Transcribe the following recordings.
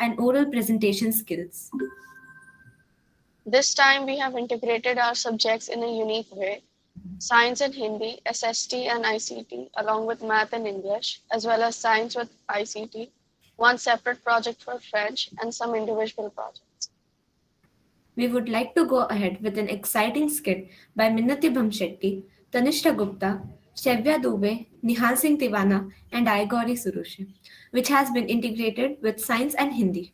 and oral presentation skills. This time we have integrated our subjects in a unique way. Science and Hindi, SST and ICT, along with math and English, as well as science with ICT, one separate project for French, and some individual projects. We would like to go ahead with an exciting skit by Minnati Bhamshetty, Tanishta Gupta, Shevya Dubey, Nihal Singh Tiwana, and I Gauri Surushi, which has been integrated with science and Hindi.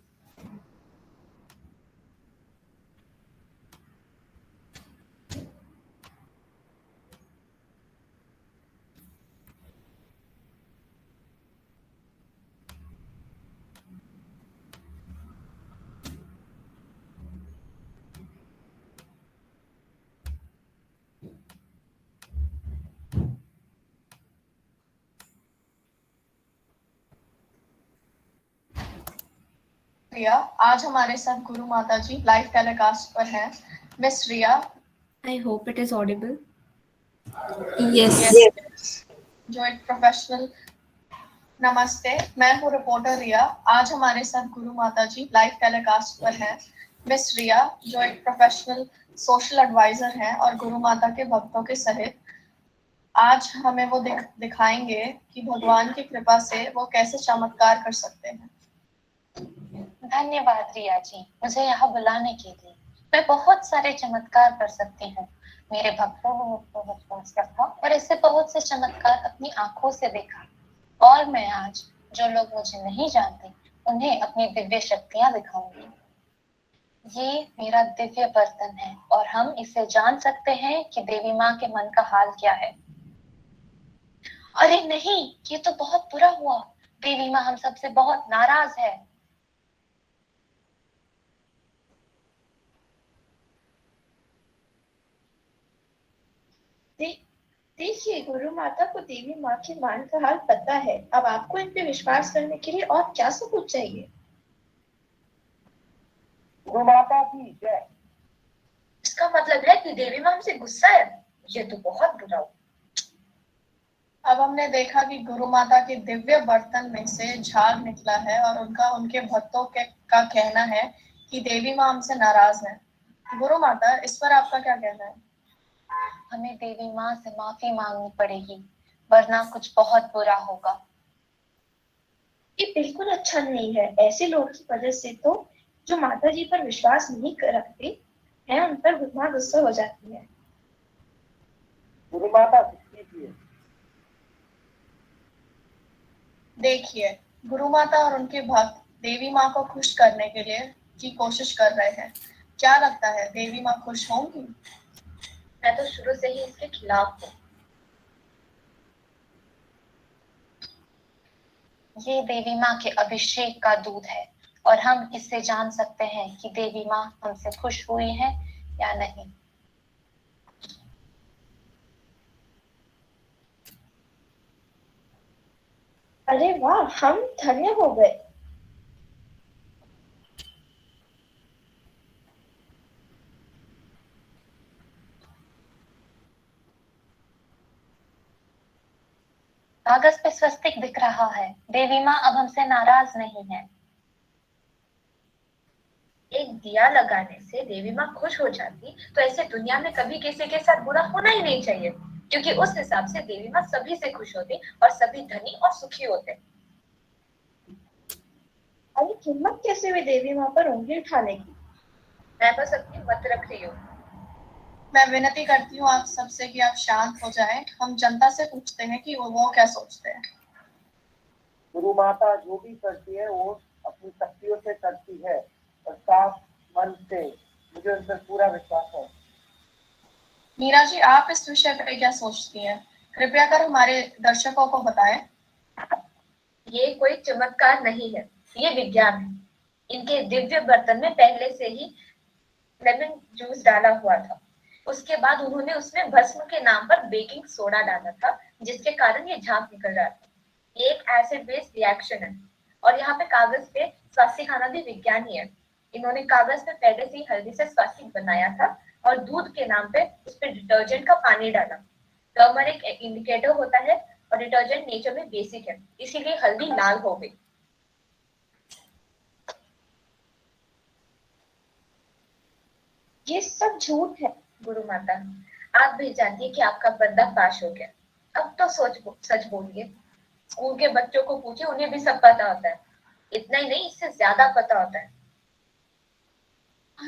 रिया, आज हमारे साथ गुरु माता जी live telecast पर हैं। Miss Riya. I hope it is audible. Yes. जो एक professional. नमस्ते, मैं हूँ रिपोर्टर रिया। आज हमारे साथ गुरु माता जी लाइव टेलीकास्ट पर हैं। मिस रिया, जो एक प्रोफेशनल सोशल एडवाइजर हैं और गुरु माता के भक्तों के सहित आज हमें वो दिखाएंगे कि भगवान की कृपा से वो कैसे चमत्कार कर सकते हैं। धन्यवाद रिया जी, मुझे यहाँ बुलाने के लिए। मैं बहुत सारे चमत्कार कर सकती हूँ। मेरे भक्तों ने मुझको विश्वास रखा और इससे बहुत से चमत्कार अपनी आंखों से देखा। और मैं आज जो लोग मुझे नहीं जानते उन्हें अपनी दिव्य शक्तियां दिखाऊंगी। ये मेरा दिव्य बर्तन है और हम इससे जान सकते हैं कि देवी माँ के मन का हाल क्या है। अरे नहीं, ये तो बहुत बुरा हुआ। देवी माँ हम सबसे बहुत नाराज है। देखिए, गुरु माता को देवी माँ के मान का हाल पता है। अब आपको इन पे विश्वास करने के लिए और क्या सबूत चाहिए? गुरु माता की जय। इसका मतलब है कि देवी माँ हमसे गुस्सा है। ये तो बहुत बुरा हुआ। अब हमने देखा कि गुरु माता के दिव्य बर्तन में से झाग निकला है और उनके भक्तों का कहना है कि देवी माँ हमसे नाराज है। गुरु माता, इस पर आपका क्या कहना है? हमें देवी माँ से माफी मांगनी पड़ेगी, वरना कुछ बहुत बुरा होगा। ये बिल्कुल अच्छा नहीं है। ऐसे लोगों की वजह से तो जो माता जी पर विश्वास नहीं रखते हैं उन पर माँ गुस्सा हो जाती है। गुरु माता कीजिए। देखिए, गुरु माता और उनके भक्त देवी माँ को खुश करने के लिए की कोशिश कर रहे हैं। क्या लगता है, देवी माँ खुश होंगी? मैं तो शुरू से ही इसके खिलाफ हूँ। ये देवी माँ के अभिषेक का दूध है और हम इससे जान सकते हैं कि देवी माँ हमसे खुश हुई है या नहीं। अरे वाह, हम धन्य हो गए। कागज पे स्वस्तिक दिख रहा है। देवी माँ अब हमसे नाराज नहीं है। एक दिया लगाने से देवी माँ खुश हो जाती तो ऐसे दुनिया में कभी किसी के साथ बुरा होना ही नहीं चाहिए, क्योंकि उस हिसाब से देवी माँ सभी से खुश होती और सभी धनी और सुखी होते। अरे हिम्मत कैसे हुई देवी माँ पर उंगली उठाने की? मैं बस अपनी मत रख रही हूँ। मैं विनती करती हूँ आप सबसे कि आप शांत हो जाएं। हम जनता से पूछते हैं कि वो क्या सोचते हैं। गुरु माता जो भी करती है वो अपनी शक्तियों से करती है और साफ मन से। मुझे उन पर पूरा विश्वास है। मीरा जी, आप इस विषय पर क्या सोचती हैं? कृपया कर हमारे दर्शकों को बताएं। ये कोई चमत्कार नहीं है, ये विज्ञान है। इनके दिव्य बर्तन में पहले से ही लेमन जूस डाला हुआ था। उसके बाद उन्होंने उसमें भस्म के नाम पर बेकिंग सोडा डाला था, जिसके कारण ये झाग निकल रहा था। ये एक एसिड बेस्ड रिएक्शन है। और यहाँ पे कागज पे स्वास्थ्य खाना भी विज्ञान ही है। इन्होंने कागज पे पहले से ही हल्दी से स्वास्थ्य बनाया था और दूध के नाम पे उस पे डिटर्जेंट का पानी डाला। टर्मरिक एक इंडिकेटर होता है और डिटर्जेंट नेचर में बेसिक है, इसीलिए हल्दी लाल हो गई। ये सब झूठ है। गुरु माता, आप भी जानती है कि आपका पर्दाफाश हो गया। अब तो सच बोलिए। स्कूल के बच्चों को पूछे, उन्हें भी सब पता होता है। इतना ही नहीं, इससे ज्यादा पता होता है।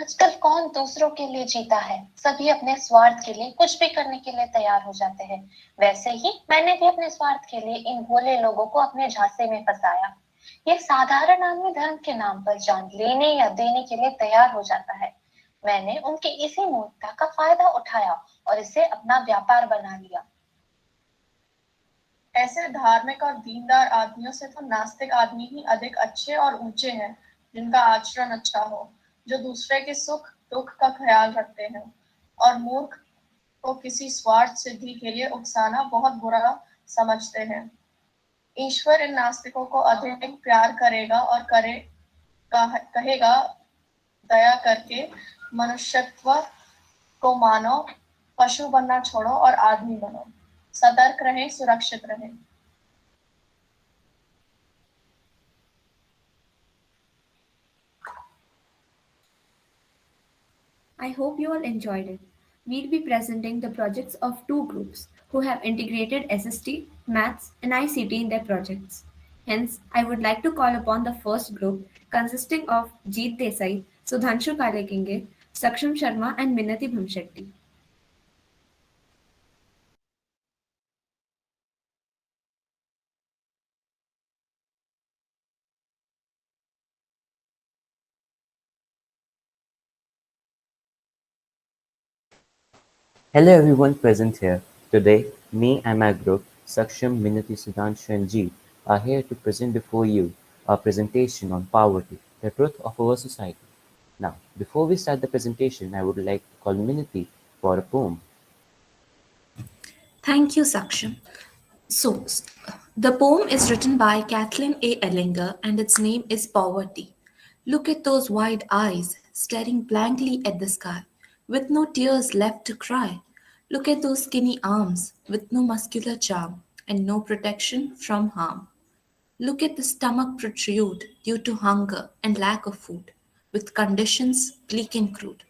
आजकल कौन दूसरों के लिए जीता है? सभी अपने स्वार्थ के लिए कुछ भी करने के लिए तैयार हो जाते हैं। वैसे ही मैंने भी अपने स्वार्थ के लिए इन भोले लोगों को अपने झांसे में फंसाया। ये साधारण आदमी धर्म के नाम पर जान लेने या देने के लिए तैयार हो जाता है। मैंने उनकी इसी मूर्खता का फायदा उठाया और इसे अपना व्यापार बना लिया। ऐसे धार्मिक और दीनदार आदमियों से तो नास्तिक आदमी ही अधिक अच्छे और ऊंचे हैं, जिनका आचरण अच्छा हो, जो दूसरे के सुख दुख का ख्याल रखते हैं। और मूर्ख को किसी स्वार्थ सिद्धि के लिए उकसाना बहुत बुरा समझते हैं। ईश्वर इन नास्तिकों को अधिक प्यार करेगा और कहेगा, दया करके मनुष्यत्व को मानो, पशु बनना छोड़ो और आदमी बनो। सतर्क रहें, सुरक्षित रहें। I hope you all enjoyed it. We'll be presenting the projects of two groups who have integrated SST, Maths, and ICT in their projects. Hence, I would like to call upon the first group consisting of Jeet Desai, Sudhanshu Kalekinge, Saksham Sharma, and Minati Bhamshetty. Hello everyone present here. Today, me and my group, Saksham, Minati, Sudhanshu and Jeet, are here to present before you our presentation on poverty, the truth of our society. Now, before we start the presentation, I would like to call Minati for a poem. Thank you, Saksham. So, the poem is written by Kathleen A. Ellinger and its name is Poverty. Look at those wide eyes staring blankly at the sky, with no tears left to cry. Look at those skinny arms with no muscular charm and no protection from harm. Look at the stomach protrude due to hunger and lack of food, with conditions bleak and crude.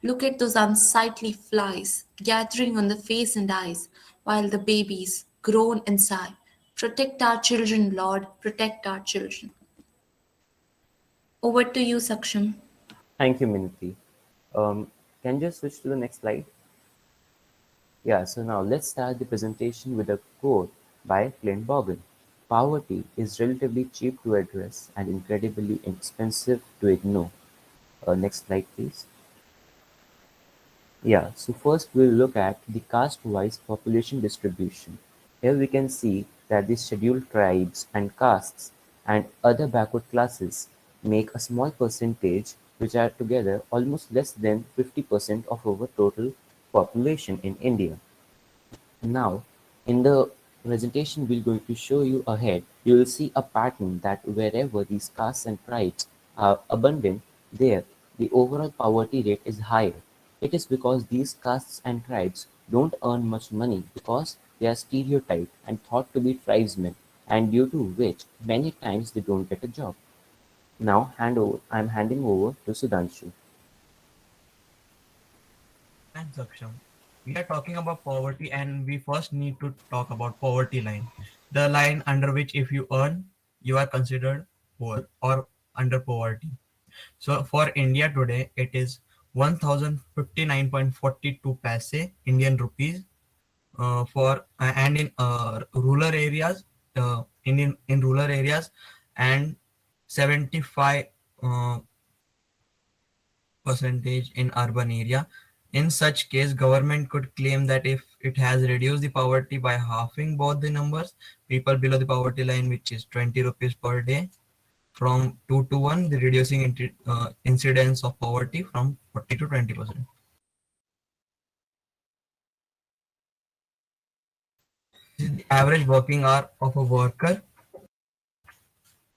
Look at those unsightly flies gathering on the face and eyes, while the babies groan and sigh. Protect our children, Lord, protect our children. Over to you, Saksham. Thank you, Minati. Can you just switch to the next slide? Yeah, so now let's start the presentation with a quote by Clint Bogan. Poverty is relatively cheap to address and incredibly expensive to ignore. Next slide, please. Yeah, so first we'll look at the caste-wise population distribution. Here we can see that the scheduled tribes and castes and other backward classes make a small percentage, which are together almost less than 50% of our total population in India. Now, in the presentation we're going to show you ahead, you will see a pattern that wherever these castes and tribes are abundant, there the overall poverty rate is higher. It is because these castes and tribes don't earn much money because they are stereotyped and thought to be tribesmen, and due to which many times they don't get a job. Now I'm handing over to Sudhanshu. Thanks, Aksham. We are talking about poverty, and we first need to talk about poverty line. The line under which if you earn, you are considered poor or under poverty. So for India today, it is 1059.42 paise Indian rupees for and in rural areas, in rural areas, and 75 percentage in urban area. In such case, government could claim that if it has reduced the poverty by halving both the numbers, people below the poverty line, which is 20 rupees per day, from 2 to 1, the reducing incidence of poverty from 40 to 20%. This is the average working hour of a worker.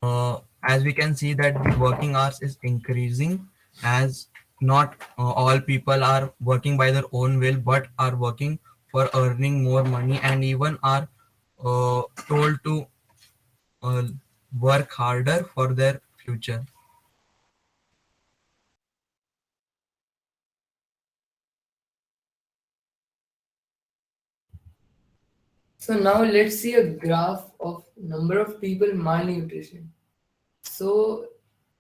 As we can see that the working hours is increasing, as not all people are working by their own will, but are working for earning more money, and even are told to uh, work harder for their future. So now let's see a graph of number of people malnutrition. So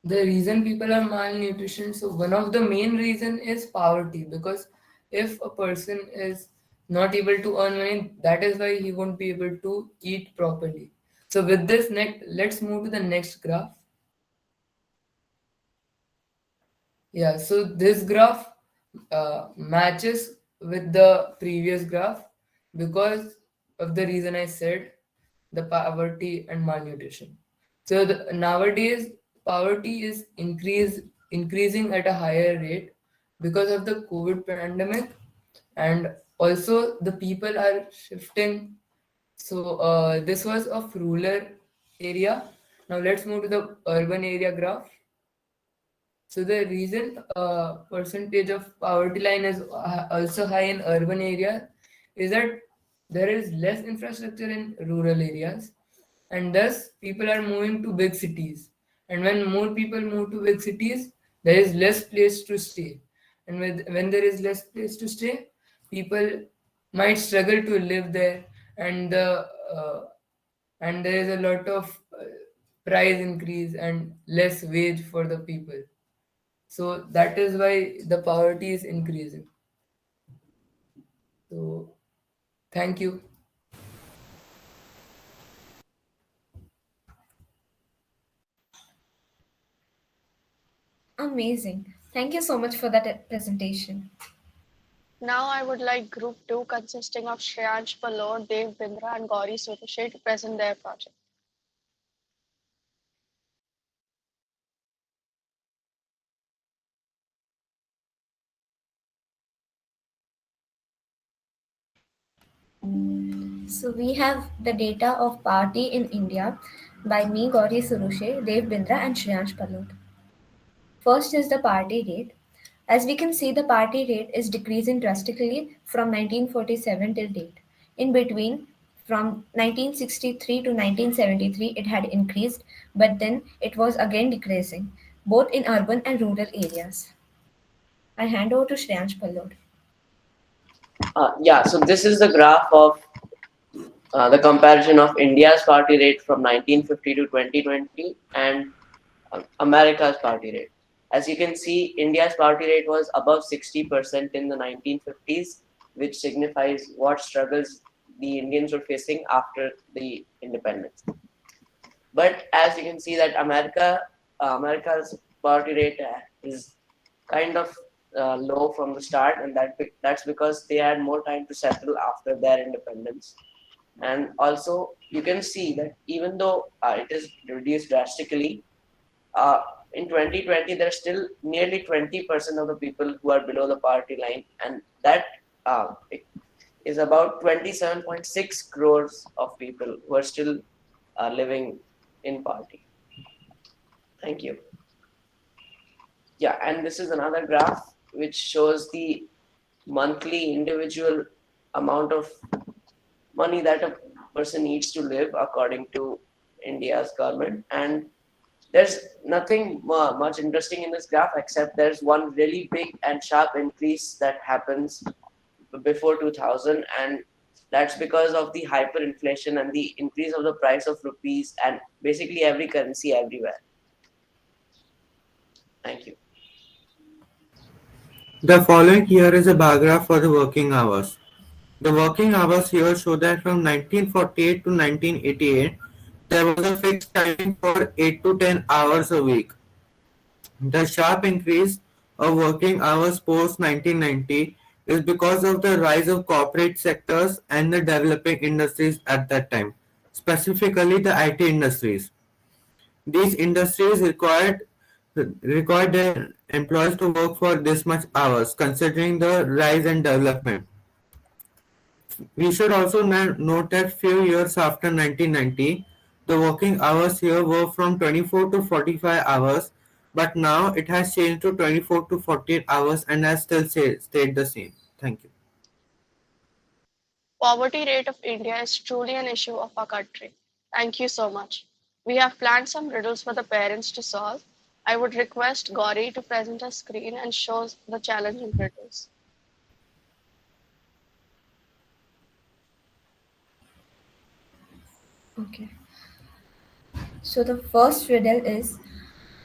the reason people are malnutrition, so one of the main reason is poverty, because if a person is not able to earn money, that is why he won't be able to eat properly. So with this next, let's move to the next graph. Yeah, so this graph matches with the previous graph because of the reason I said, the poverty and malnutrition. So nowadays poverty is increasing at a higher rate because of the COVID pandemic, and also the people are shifting. So this was of rural area. Now let's move to the urban area graph. So the reason percentage of poverty line is also high in urban area is that there is less infrastructure in rural areas, and thus people are moving to big cities. And when more people move to big cities, there is less place to stay. And when there is less place to stay, people might struggle to live there, and there is a lot of price increase and less wage for the people. So that is why the poverty is increasing. So thank you. Amazing. Thank you so much for that presentation. Now I would like Group 2 consisting of Shreyansh Palod, Dev Bindra and Gauri Surushe to present their project. So we have the data of poverty in India by me, Gauri Surushe, Dev Bindra and Shreyansh Palod. First is the poverty rate. As we can see, the poverty rate is decreasing drastically from 1947 till date. In between, from 1963 to 1973, it had increased, but then it was again decreasing, both in urban and rural areas. I hand over to Shreyansh Palod. Yeah, so this is the graph of the comparison of India's poverty rate from 1950 to 2020 and America's poverty rate. As you can see, India's poverty rate was above 60% in the 1950s, which signifies what struggles the Indians were facing after the independence. But as you can see that America's poverty rate is kind of low from the start, and that's because they had more time to settle after their independence. And also you can see that even though it is reduced drastically, in 2020 there's still nearly 20% of the people who are below the poverty line, and that is about 27.6 crores of people who are still living in poverty. Thank you. Yeah, and this is another graph which shows the monthly individual amount of money that a person needs to live according to India's government. And there's nothing much interesting in this graph, except there's one really big and sharp increase that happens before 2000, and that's because of the hyperinflation and the increase of the price of rupees and basically every currency everywhere. Thank you. The following here is a bar graph for the working hours. The working hours here show that from 1948 to 1988, there was a fixed timing for 8 to 10 hours a week. The sharp increase of working hours post 1990 is because of the rise of corporate sectors and the developing industries at that time, specifically the IT industries. These industries required their employees to work for this much hours, considering the rise and development. We should also note that few years after 1990, the working hours here were from 24 to 45 hours, but now it has changed to 24 to 48 hours and has still stayed the same. Thank you. Poverty rate of India is truly an issue of our country. Thank you so much. We have planned some riddles for the parents to solve. I would request Gauri to present a screen and show the challenging riddles. Okay. So the first riddle is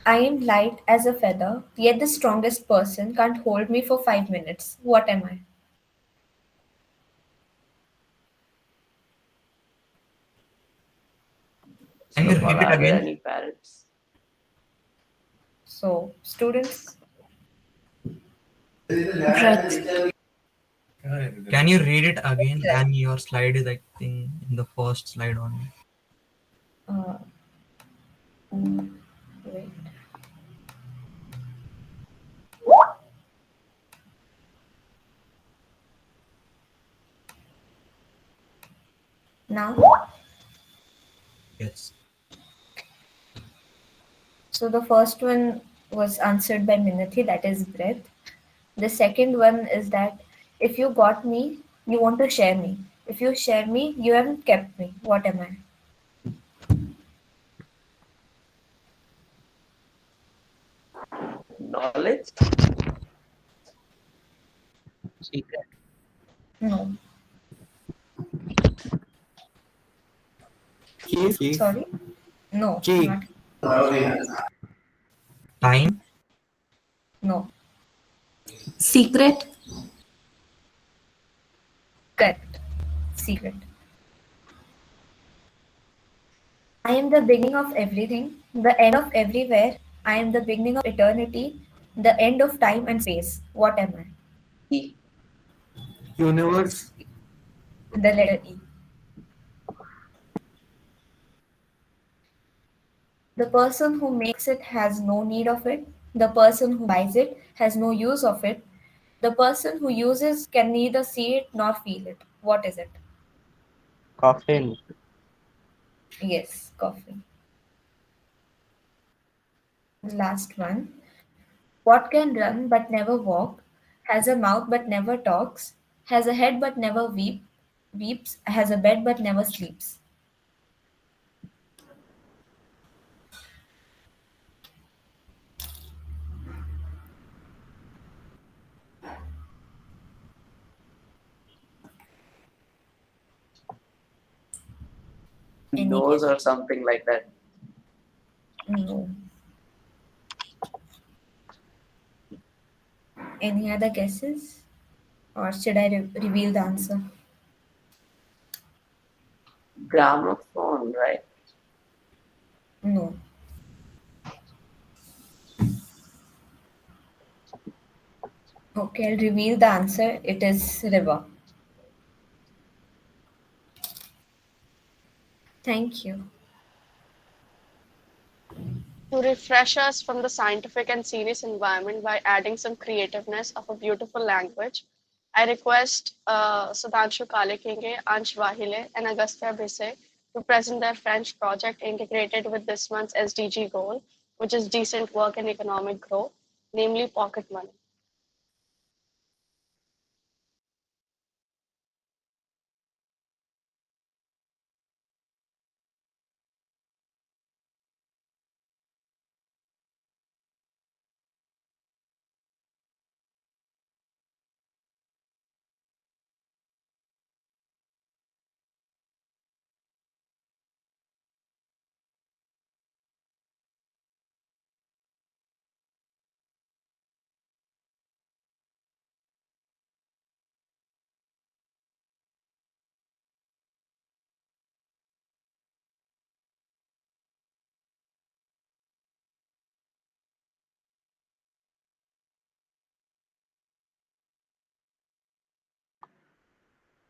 I am light as a feather, yet the strongest person can't hold me for 5 minutes. What am I? Can you Snowball, repeat it are there again? any parrots? So, students, Breath. Can you read it again? And your slide is, I think, in the first slide only. uh, wait. Now, Yes. so the first one was answered by Minati, that is breath. The second one is that if you got me, you want to share me. If you share me, you haven't kept me. What am I? Knowledge? Secret. No. Chief. Sorry? No, Chief. not. Time? No. Secret. Correct. Secret. I am the beginning of everything, the end of everywhere. I am the beginning of eternity, the end of time and space. What am I? E. Universe. The letter E. The person who makes it has no need of it. The person who buys it has no use of it. The person who uses can neither see it nor feel it. What is it? Coffin. Yes, coffee. Last one. What can run but never walk, has a mouth but never talks, has a head but never weeps, has a bed but never sleeps. Any Nose guess? or something like that. No. Any other guesses? Or should I reveal the answer? Gramophone, right? No. Okay, I'll reveal the answer. It is river. Thank you. To refresh us from the scientific and serious environment by adding some creativeness of a beautiful language, I request Sudhanshu Kalekenge, Ansh Vahile, and Agastya Bhise to present their French project integrated with this month's SDG goal, which is decent work and economic growth, namely pocket money.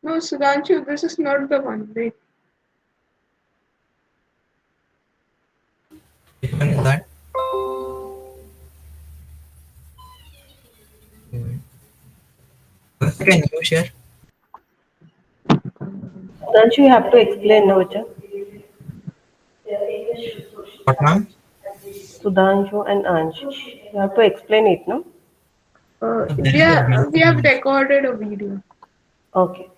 No, Sudhanshu, this is not the one. Wait. Which one is that? Can you share? Don't you have to explain, no, Vacha? What, ma'am? Sudhanshu and Ansh. You have to explain it, no? There is a We have video. recorded a video. Okay.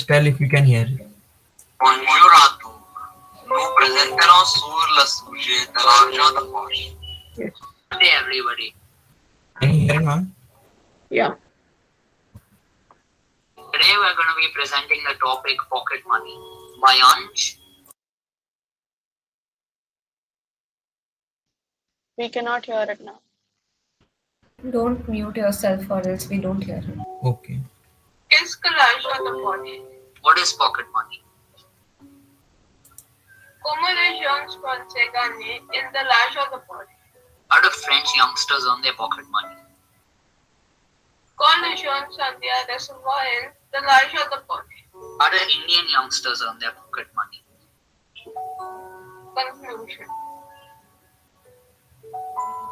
just tell if you can hear it. Bonjour à tous. Nous présenterons sur le sujet de l'argent de poche. Yes. Good day, everybody. Can you hear it, ma'am? Yeah. Today we're going to be presenting the topic pocket money by Ansh. We cannot hear it now. Don't mute yourself or else we don't hear it. Okay. Qu'est-ce que l'argent de poche? What is pocket money? Comment les jeunes pensent gagner in the l'argent de poche? How do French youngsters earn their pocket money? Quand les jeunes sont à recevoir de l'argent de poche? How do Indian youngsters earn their pocket money? Conclusion.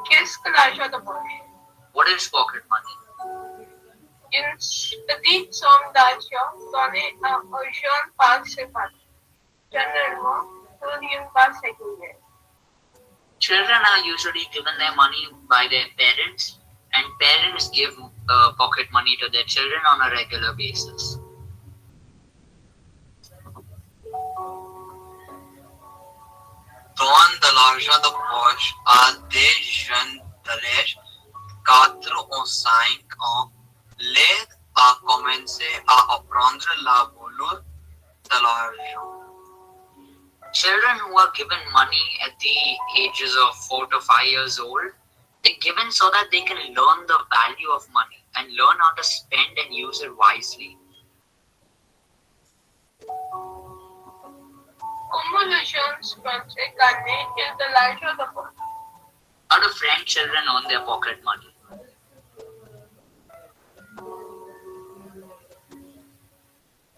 Qu'est-ce que l'argent de poche? What is pocket money? Une petite somme d'argent donnée à un jeune par ses parents. Généralement, pour une part séculaire. Children are usually given their money by their parents, and parents give pocket money to their children on a regular basis. Dans de l'argent de poche à des jeunes de l'âge 4 ou 5 ans l'aide à commencer à apprendre la valeur de l'argent. Children who are given money at the ages of 4 to 5 years old, they're given so that they can learn the value of money and learn how to spend and use it wisely. Comment les jeunes pensent gagner de l'argent de poche? How do French children earn their pocket money?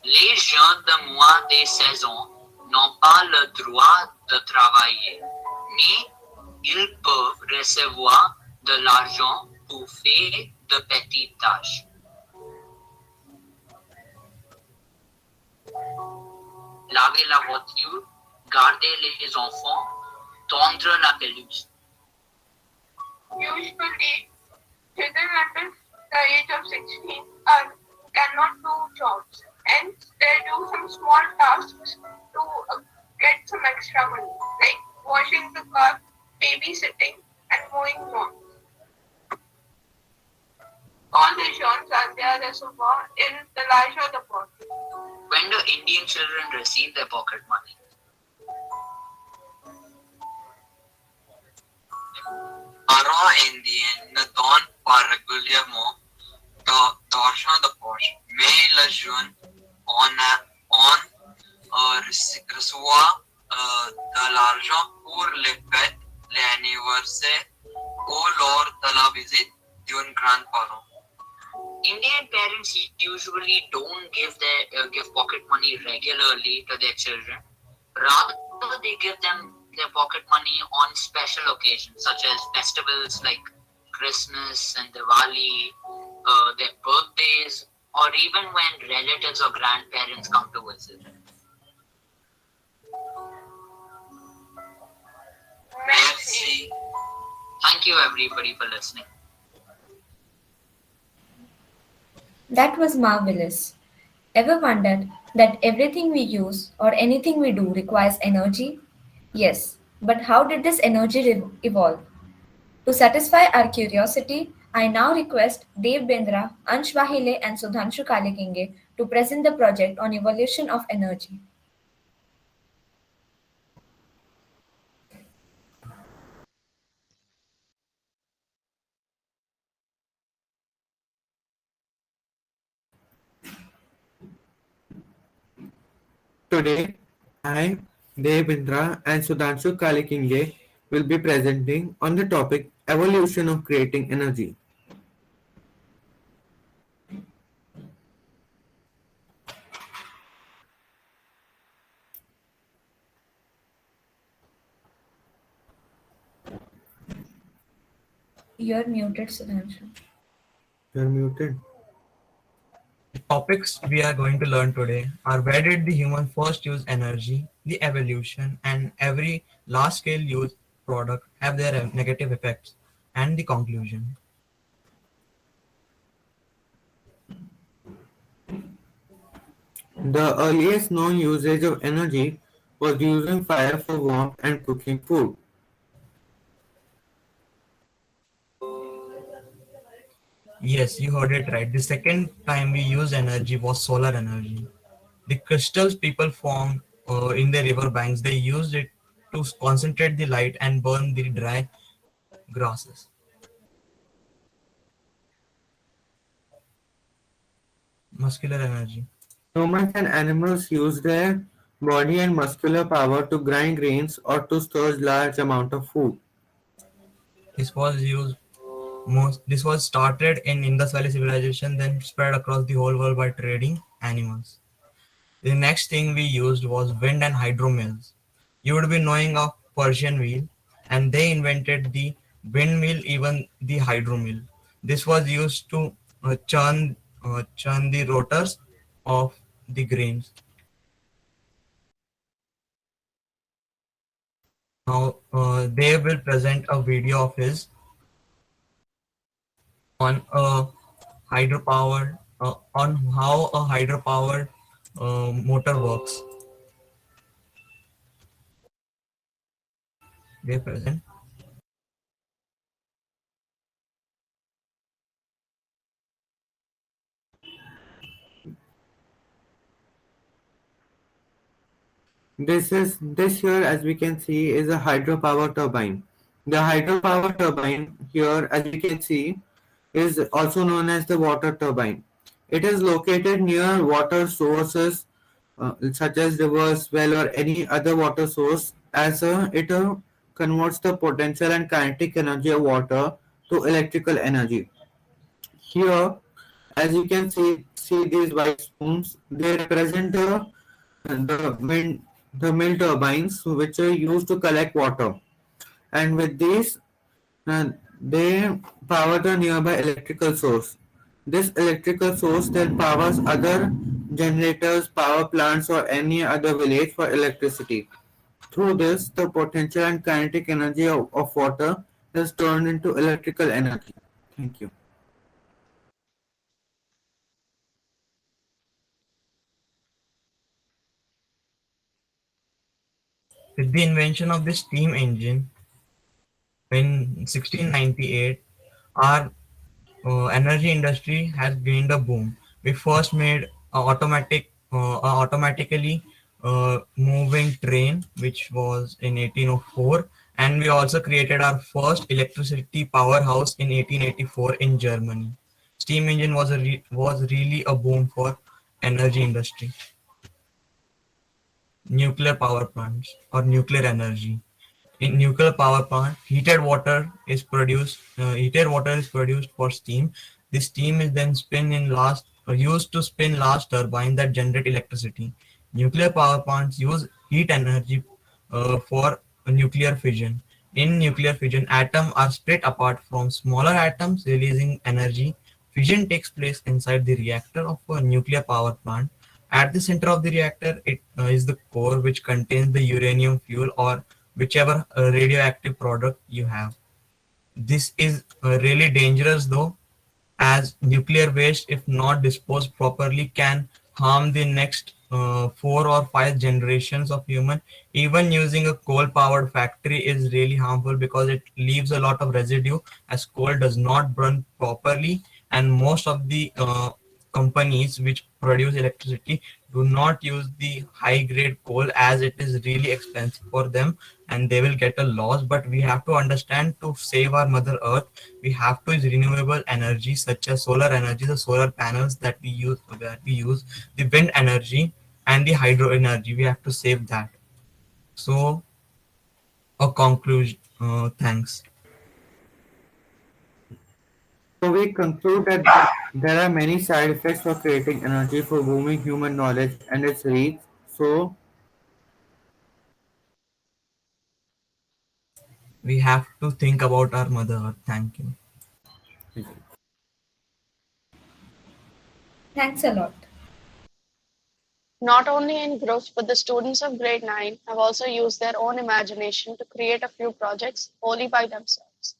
Les jeunes de moins de 16 ans n'ont pas le droit de travailler, mais ils peuvent recevoir de l'argent pour faire de petites tâches. Laver la voiture, garder les enfants, tondre la pelouse. Usually, children under the age of 16 cannot do jobs and they do some small tasks to get some extra money, like washing the car, babysitting, and mowing lawn. All the gens are there reservoir in the l'argent de poche. When do Indian children receive their pocket money? Parents indiens ne donnent pas régulièrement d'argent de poche, mais les jeunes reçoivent de l'argent pour les fêtes, les anniversaires ou lors de la visite d'un grand-parent. Indian parents usually don't give pocket money regularly to their children. Rather, they give them their pocket money on special occasions such as festivals like Christmas and Diwali, their birthdays, or even when relatives or grandparents come to visit. Merci. Thank you everybody for listening. That was marvelous. Ever wondered that everything we use or anything we do requires energy? Yes, but how did this energy evolve? To satisfy our curiosity, I now request Dave Bendra, Ansh Vahile, and Sudhanshu Kalikinge to present the project on evolution of energy. Today, I, Devendra, and Sudhanshu Kalikinge will be presenting on the topic Evolution of Creating Energy. You're muted, Sudhanshu. You're muted. The topics we are going to learn today are where did the human first use energy, the evolution, and every large-scale use product have their negative effects, and the conclusion. The earliest known usage of energy was using fire for warmth and cooking food. Yes, you heard it right. The second time we used energy was solar energy. The crystals people formed in the river banks, they used it to concentrate the light and burn the dry grasses. Muscular energy. Humans and animals use their body and muscular power to grind grains or to store large amount of food. This was used this was started in Indus Valley civilization, then spread across the whole world by trading animals. The next thing we used was wind and hydro mills. You would be knowing of Persian wheel, and they invented the windmill, even the hydro mill. This was used to churn the rotors of the grains. Now they will present a video of his on a hydropower on how a hydropower motor works. They present. This here, as we can see, is a hydropower turbine. The hydropower turbine here, as we can see, is also known as the water turbine. It is located near water sources such as rivers, well, or any other water source, as it converts the potential and kinetic energy of water to electrical energy. Here, as you can see these white spoons, they represent the mill turbines which are used to collect water, and with these they power the nearby electrical source. This electrical source then powers other generators, power plants, or any other village for electricity. Through this, the potential and kinetic energy of water is turned into electrical energy. Thank you. With the invention of the steam engine in 1698, our energy industry has gained a boom. We first made automatically moving train, which was in 1804, and we also created our first electricity powerhouse in 1884 in Germany. Steam engine was really a boom for energy industry. Nuclear power plants or nuclear energy. In nuclear power plant, heated water is produced for steam. The steam is then used to spin large turbines that generate electricity. Nuclear power plants use heat energy for nuclear fission. In nuclear fission, atoms are split apart from smaller atoms, releasing energy. Fission takes place inside the reactor of a nuclear power plant. At the center of the reactor, it is the core, which contains the uranium fuel or whichever radioactive product you have. This is really dangerous though, as nuclear waste, if not disposed properly, can harm the next 4 or 5 generations of human. Even using a coal powered factory is really harmful because it leaves a lot of residue, as coal does not burn properly, and most of the companies which produce electricity do not use the high grade coal, as it is really expensive for them and they will get a loss. But we have to understand, to save our mother earth, we have to use renewable energy such as solar energy, the solar panels that we use, the wind energy and the hydro energy. We have to save that. So a conclusion. Thanks. So we conclude that there are many side effects of creating energy for booming human knowledge and its reach. So We have to think about our mother earth. Thank you. Thanks a lot. Not only in groups, but the students of grade 9 have also used their own imagination to create a few projects wholly by themselves.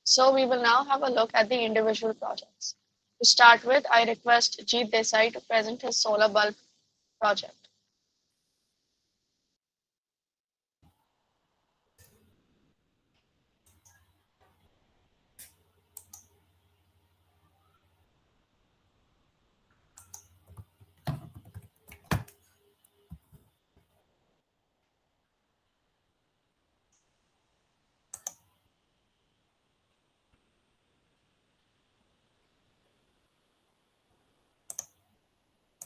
So we will now have a look at the individual projects. To start with, I request Jeet Desai to present his solar bulb project.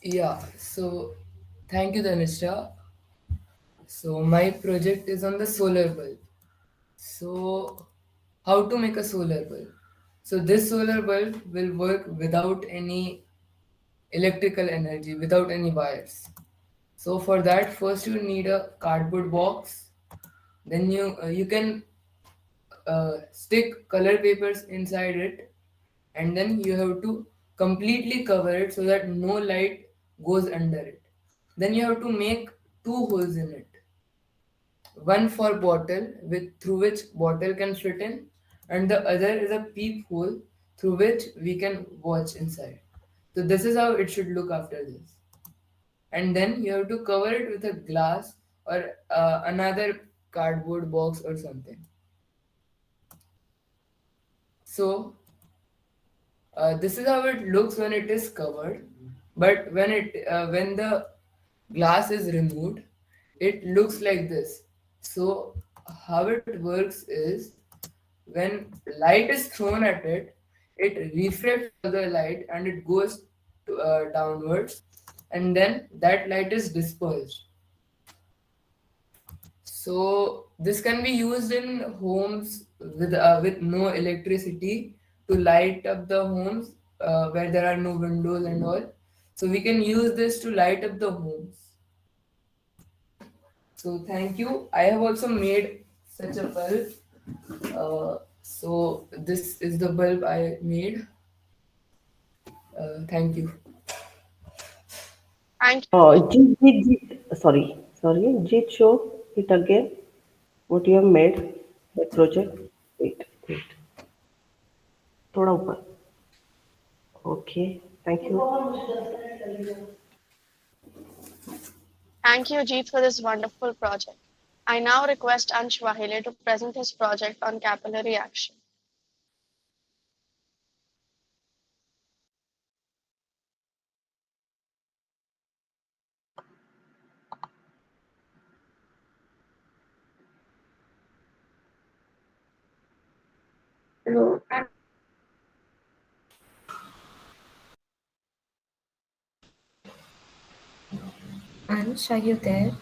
Yeah, so thank you, Dhanisha. So my project is on the solar bulb. So how to make a solar bulb? So this solar bulb will work without any electrical energy, without any wires. So for that, first you need a cardboard box. Then you can stick color papers inside it, and then you have to completely cover it so that no light goes under it. Then you have to make two holes in it, one for bottle with through which bottle can fit in, and the other is a peep hole through which we can watch inside. So this is how it should look after this. And then you have to cover it with a glass or another cardboard box or something. So this is how it looks when it is covered, but when the glass is removed, it looks like this. So how it works is, when light is thrown at it, it refracts the light and it goes downwards, and then that light is dispersed. So this can be used in homes with no electricity, to light up the homes where there are no windows and all. So we can use this to light up the homes. So thank you. I have also made such a bulb. So this is the bulb I made. Thank you. Thank Oh, sorry, Jeet, show it again. What you have made, the project. Wait. थोड़ा ऊपर. Okay, thank you. Thank you, Jeet, for this wonderful project. I now request Ansh Wahile to present his project on capillary action. Hello. Ansh, are you there?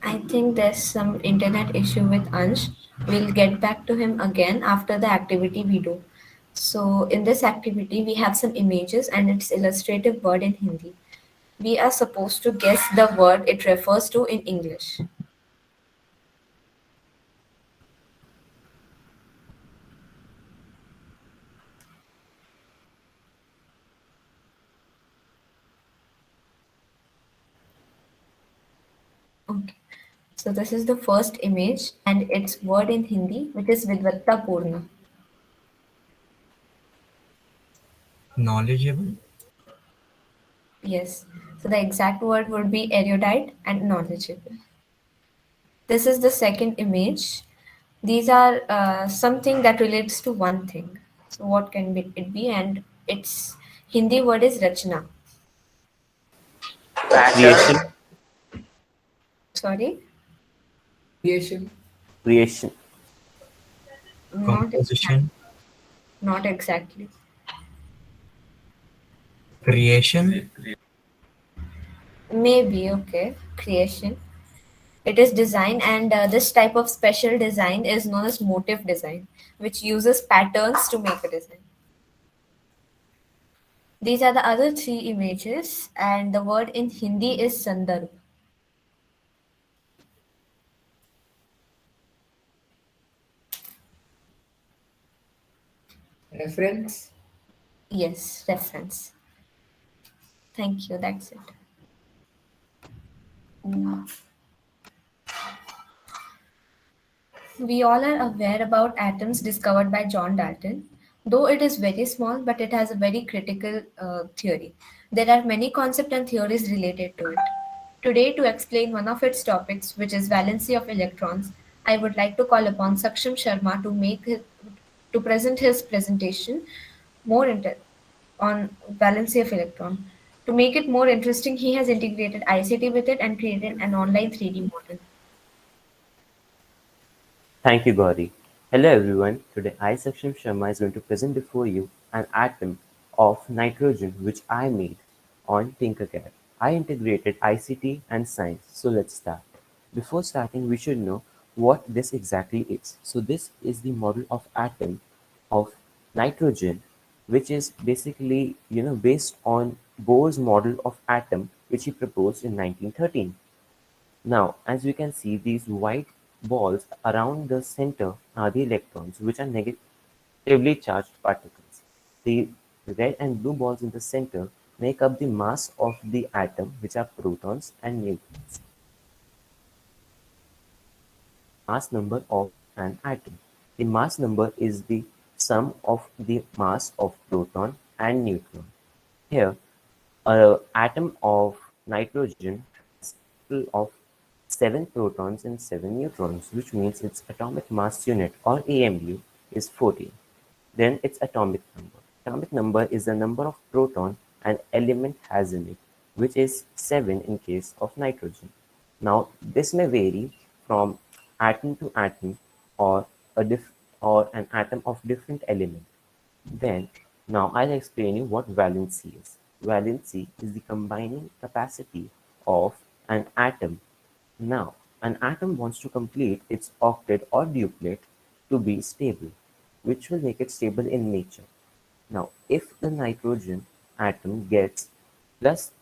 I think there's some internet issue with Ansh. We'll get back to him again after the activity we do. So, in this activity, we have some images and its illustrative word in Hindi. We are supposed to guess the word it refers to in English. Okay. So this is the first image and its word in Hindi, which is Vidvatta Purna. Knowledgeable. Yes. So the exact word would be erudite and knowledgeable. This is the second image. These are something that relates to one thing. So what can it be? And its Hindi word is Rachna. Creation. Sorry? Creation. Not Composition. Not exactly. Creation. Maybe, okay. Creation. It is design, and this type of special design is known as motif design, which uses patterns to make a design. These are the other three images, and the word in Hindi is Sandarbh. Reference. Yes, reference. Thank you, that's it. We all are aware about atoms discovered by John Dalton, though it is very small, but it has a very critical theory. There are many concepts and theories related to it. Today, to explain one of its topics, which is valency of electrons, I would like to call upon Saksham Sharma to present his presentation more on valency of electron. To make it more interesting, he has integrated ICT with it and created an online 3D model. Thank you, Gauri. Hello everyone. Today I, Saksham Sharma, is going to present before you an atom of nitrogen which I made on Tinkercad. I integrated ICT and science. So let's start. Before starting, we should know what this exactly is. So this is the model of atom of nitrogen, which is basically based on Bohr's model of atom, which he proposed in 1913. Now, as you can see, these white balls around the center are the electrons, which are negatively charged particles. The red and blue balls in the center make up the mass of the atom, which are protons and neutrons. Mass number of an atom. The mass number is the sum of the mass of proton and neutron. Here, an atom of nitrogen has a total of 7 protons and 7 neutrons, which means its atomic mass unit, or AMU, is 14. Then its atomic number. Atomic number is the number of proton an element has in it, which is 7 in case of nitrogen. Now, this may vary from atom to atom or or an atom of different element. Then, now I'll explain you what valency is. Valency is the combining capacity of an atom. Now, an atom wants to complete its octet or duplet to be stable, which will make it stable in nature. Now, if the nitrogen atom gets plus